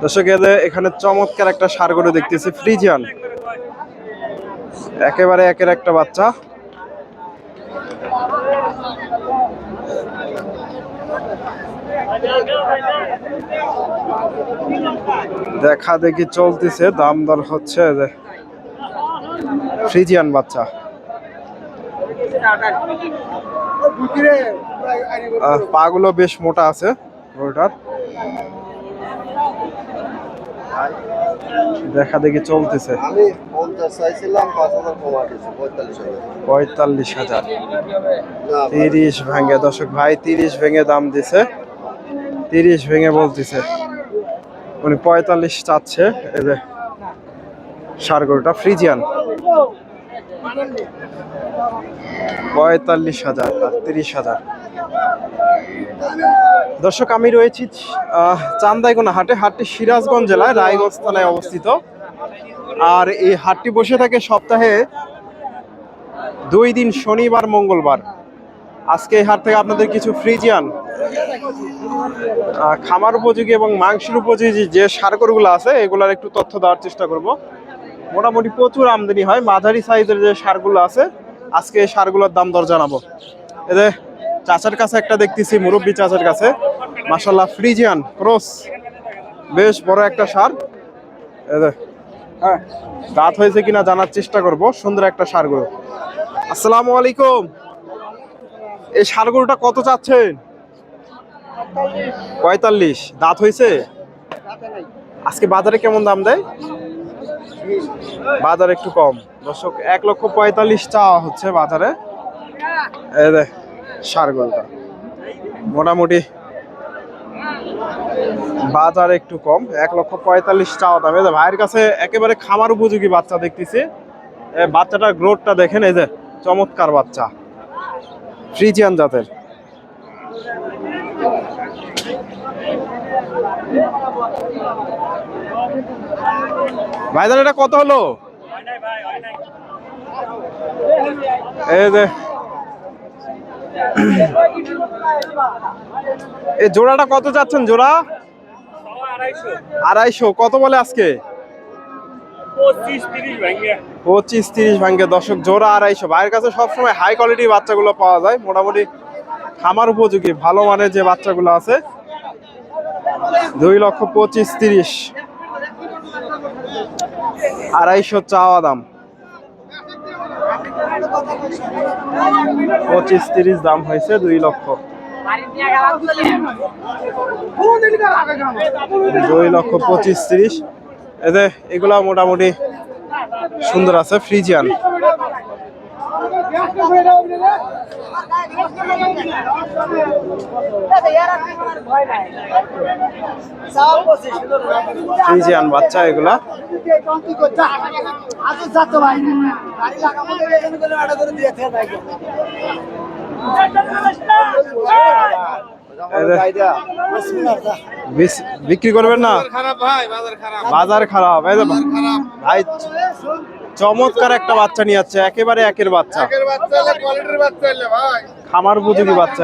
দর্শক এখানে চমৎকার একটা ষাঁড় গরু দেখতেছি, ফ্রিজিয়ান, একেবারে একের একটা বাচ্চা। দেখা দেখি চলতেছে, দাম দর হচ্ছে। ফ্রিজিয়ান বাচ্চা, পাগুলো বেশ মোটা আছে গরুটার। দেখা দেখি চলতেছে। 45,000, 30 ভেঙে। দর্শক ভাই 30 ভেঙে দাম দিছে, 30 ভেঙে বলতেছে, উনি 45 চাচ্ছে। এই যে ষাঁড় গরুটা ফ্রিজিয়ান, 45,000 আর 30,000। দর্শক আমি রয়েছি চান্দাইকোনা হাটে। হাটটি সিরাজগঞ্জ জেলায় রায়গঞ্জ থানায় অবস্থিত। আর এই হাটটি বসে থাকে সপ্তাহে 2 দিন, শনিবার মঙ্গলবার। আজকে এই হাট থেকে আপনাদের কিছু ফ্রিজিয়ান খামার উপযোগী এবং মাংসের উপযোগী যে ষাঁড় গরুগুলো আছে এগুলার একটু তথ্য দেওয়ার চেষ্টা করব। মোটামুটি প্রচুর আমদানি হয়। মাঝারি সাইজের যে ষাঁড়গুলো আছে, আজকে এই ষাঁড়গুলোর দাম দর জানাবো। এদের চাচার কাছে একটা দেখতেছি, মুরব্বী চাচার কাছে, মাশাআল্লাহ ফ্রিজিয়ান ক্রস, বেশ বড় একটা ষাঁড়। হ্যাঁ, দাঁত হয়েছে কিনা জানার চেষ্টা করব। সুন্দর একটা ষাঁড় গরু। আসসালামু আলাইকুম। এই ষাঁড় গরুটা কত চাচ্ছেন? 45। দাঁত হয়েছে? আজকে বাজারে কেমন দাম দেয়? বাজার একটু কম। দর্শক 1,45,000 চাওয়া হচ্ছে বাজারে। এই যে ষাঁড় গরুটা মোটামুটি বাজার একটু কম, 1,45,000 চাওয়া দাম। ভাইয়ের কাছে একেবারে খামার উপযোগী বাচ্চা দেখতেছি। বাচ্চাটার গ্রোথটা দেখেন, এই যে চমৎকার বাচ্চা, ফ্রিজিয়ান জাতের। ভাইজান এটা কত হলো? এই যে এই জোড়াটা কত চাচ্ছেন? জোড়া 250। কত বলে আজকে? 25-30 ভাঙ্গে। দর্শক জোড়া 250। ভাইয়ের কাছে সবসময় হাই কোয়ালিটির বাচ্চাগুলো পাওয়া যায়, মোটামুটি খামার উপযোগী ভালো মানের যে বাচ্চাগুলো আছে। 2,25,000, 250 চাওয়া দাম, 25-30 দাম হয়েছে, 2 লক্ষ। 2,25,000। এতে এগুলা মোটামুটি সুন্দর আছে, ফ্রিজিয়ান। ফ্রিজিয়ান বাচ্চা এগুলা। বিক্রি করবেন না? বাজার খারাপ। ভাই চমৎকার একটা বাচ্চা নিয়ে যাচ্ছে, একেবারে একের বাচ্চা, খামার উপযোগী বাচ্চা।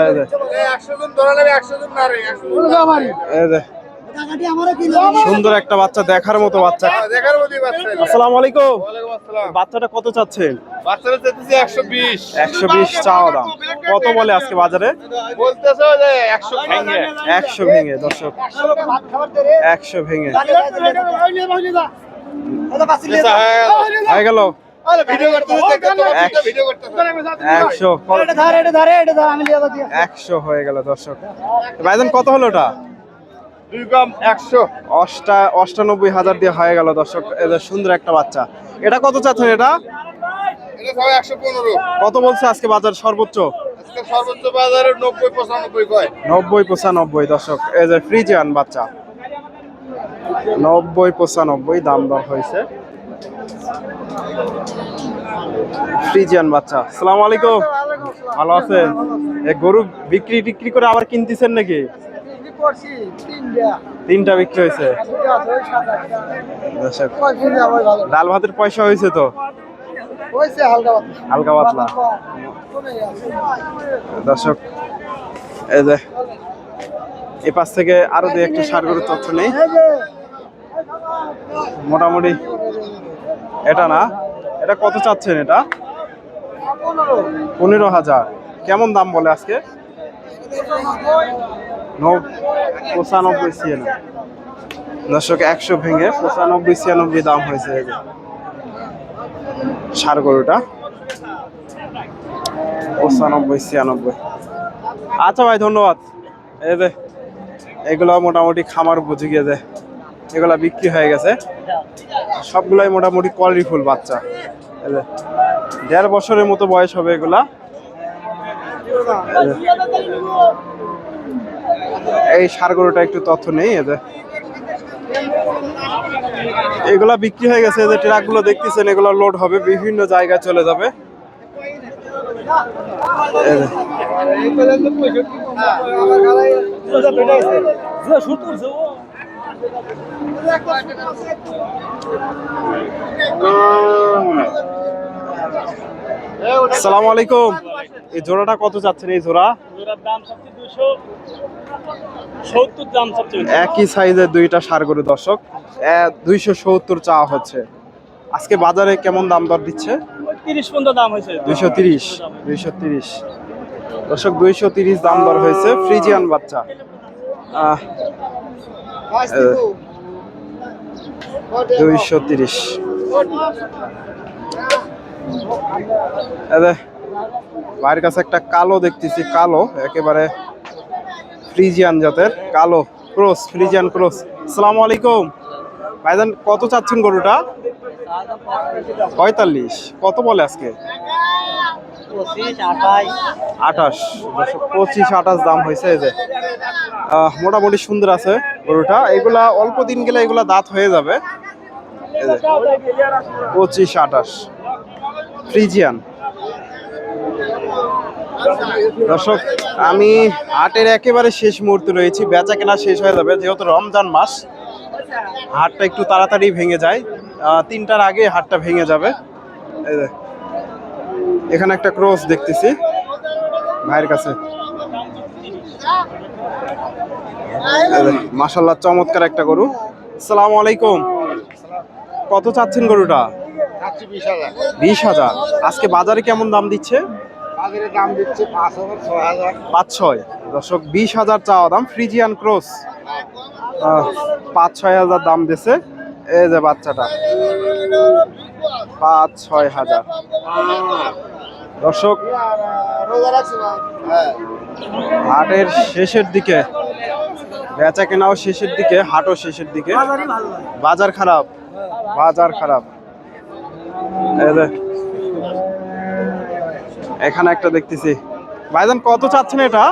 সুন্দর একটা বাচ্চা, দেখার মতো বাচ্চা। আসসালামু আলাইকুম। বাচ্চাটা কত চাচ্ছেন? 120 চাওয়া দাম। কত বলে আজকে বাজারে? 100 ভেঙে। দর্শক 100 ভেঙে হয়ে গেল। 100 হয়ে গেল। দর্শক ভাইজান কত হলো ওটা? 98,000 দিয়ে হয়ে গেল। দর্শক এদের সুন্দর একটা বাচ্চা। এটা কত চাচ্ছেন? এটা 115। কত বলছে আজকে বাজার সর্বোচ্চ? সর্বোচ্চ বাজারে 90-95 কয়। 90-95। দর্শক এই যে ফ্রিজিয়ান বাচ্চা, 90-95 দাম দর হয়েছে। ফ্রিজিয়ান বাচ্চা। আসসালামু আলাইকুম। ভালো আছেন? এই গরু বিক্রি করে আবার কিনতেছেন নাকি? 3টা বিক্রি হয়েছে। ডাল ভাতের পয়সা হয়েছে তো? হালকা পাতলা। দর্শক এই যে এই পাশ থেকে আরো দুই একটা ষাড় গরুর তথ্য নেই। মোটামুটি এটা না, এটা কত চাচ্ছেন? এটা 15,000। কেমন দাম বলে আজকে? 95 96। দর্শক 100 ভেঙে 95 96 দাম হয়েছে এই যে ষাড় গরুটা। 95 96। আচ্ছা ভাই, ধন্যবাদ। এই যে এগুলো মোটামুটি খামার উপযোগী, যে এগুলা বিক্রি হয়ে গেছে সবগুলাই মোটামুটি কোয়ালিটি ফুল বাচ্চা। এই যে 1.5 বছরের মতো বয়স হবে এগুলা। এই ষাড় গরুটা একটু তথ্য নেই। এই যে এগুলা বিক্রি হয়ে গেছে। যে ট্রাকগুলো দেখতেছেন এগুলো লোড হবে, বিভিন্ন জায়গায় চলে যাবে। আসসালামু আলাইকুম। এই জোড়াটা কত যাচ্ছেন? এই জোড়া দাম সবচেয়ে 270 দাম সবচেয়ে। একই সাইজের দুইটা ষাড় গরু দর্শক, 270 চাওয়া হচ্ছে। আজকে বাজারে কেমন দাম দর দিচ্ছে? 30 পর্যন্ত দাম হয়েছে। 230 দর্শক, 230 দাম দর হয়েছে। ফ্রিজিয়ান বাচ্চা। 230। ভাইয়ের কাছে একটা কালো দেখতেছি, কালো একেবারে ফ্রিজিয়ান জাতের কালো ক্রস, ফ্রিজিয়ান ক্রস। আসসালামু আলাইকুম ভাইজান, কত চাচ্ছেন গরুটা? 45। কত বলে আজকে? 28। 25 28 দাম হয়েছে। এই যে মোটামুটি সুন্দর আছে গরুটা। এগুলা অল্প দিন গেলে এগুলা দাঁত হয়ে যাবে। 25 28 ফ্রিজিয়ান। দর্শক, আমি হাটের একেবারে শেষ মুহূর্তে রয়েছি, বেচা কেনা শেষ হয়ে যাবে যেহেতু রমজান মাস। হাটটা একটু তাড়াতাড়ি ভেঙে যায়, 3টার আগে হাটটা ভেঙে যাবে। এই যে এখানে একটা ক্রস দেখতেছি ভাইয়ের কাছে। মাশাআল্লাহ, চমৎকার একটা গরু। আসসালামু আলাইকুম। কত চাচ্ছেন গরুটা? 20,000। আজকে বাজারে কেমন দাম দিচ্ছে? দাম দিচ্ছে 5,000 6,000। 5-6। দর্শক, 20,000 চাওয়া দাম। ফ্রিজিয়ান ক্রস 5-6 হাজার দাম দিছে। এই যে বাচ্চাটা 5-6 হাজার। দর্শক, হাটের শেষের দিকে, বেচা কেনাও শেষের দিকে, হাটও শেষের দিকে। বাজার খারাপ, বাজার খারাপ। এই যে এখানে একটা দেখতেছি। ভাইজান, কত চাচ্ছেন এটা?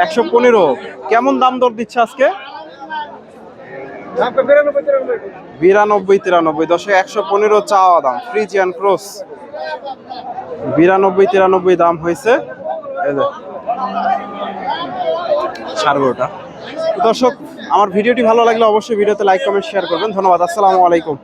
115। কেমন দাম দর দিচ্ছে আজকে? 92 93। দর্শক, 115 চাওয়া দাম। ফ্রিজিয়ান ক্রস 92 93 দাম হয়েছে। এই যে ষাড় গরুটা। দর্শক, আমার ভিডিওটি ভালো লাগলে অবশ্যই ভিডিওতে লাইক কমেন্ট শেয়ার করবেন। ধন্যবাদ। আসসালামু আলাইকুম।